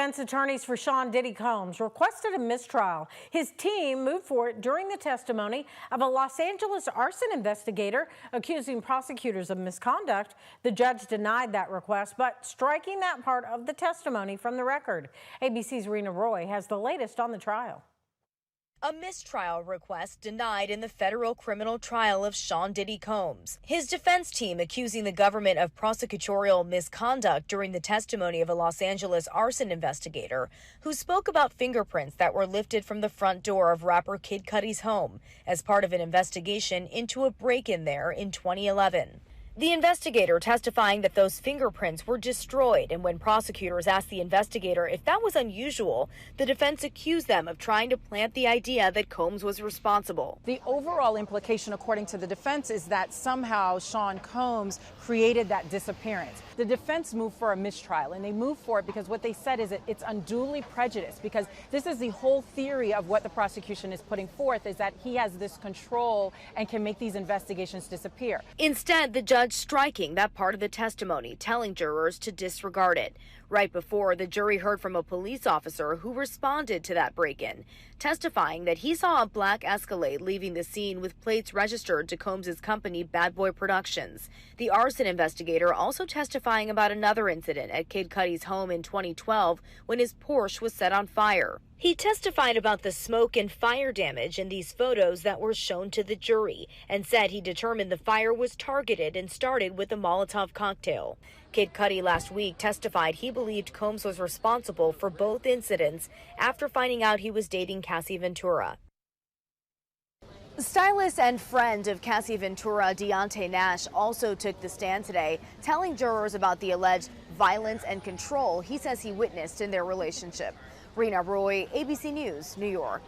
Defense attorneys for Sean Diddy Combs requested a mistrial. His team moved for it during the testimony of a Los Angeles arson investigator accusing prosecutors of misconduct. The judge denied that request, but striking that part of the testimony from the record. ABC's Rena Roy has the latest on the trial. A mistrial request denied in the federal criminal trial of Sean Diddy Combs. His defense team accusing the government of prosecutorial misconduct during the testimony of a Los Angeles arson investigator who spoke about fingerprints that were lifted from the front door of rapper Kid Cudi's home as part of an investigation into a break-in there in 2011. The investigator testifying that those fingerprints were destroyed, and when prosecutors asked the investigator if that was unusual, the defense accused them of trying to plant the idea that Combs was responsible. The overall implication, according to the defense, is that somehow Sean Combs created that disappearance. The defense moved for a mistrial, and they moved for it because what they said is it's unduly prejudiced, because this is the whole theory of what the prosecution is putting forth, is that he has this control and can make these investigations disappear. Instead, the judge striking that part of the testimony, telling jurors to disregard it. Right before, the jury heard from a police officer who responded to that break-in, testifying that he saw a black Escalade leaving the scene with plates registered to Combs' company Bad Boy Productions. The arson investigator also testifying about another incident at Kid Cudi's home in 2012 when his Porsche was set on fire. He testified about the smoke and fire damage in these photos that were shown to the jury and said he determined the fire was targeted and started with a Molotov cocktail. Kid Cudi last week testified he believed Combs was responsible for both incidents after finding out he was dating Cassie Ventura. Stylist and friend of Cassie Ventura, Deontay Nash, also took the stand today, telling jurors about the alleged violence and control he says he witnessed in their relationship. Rena Roy, ABC News, New York.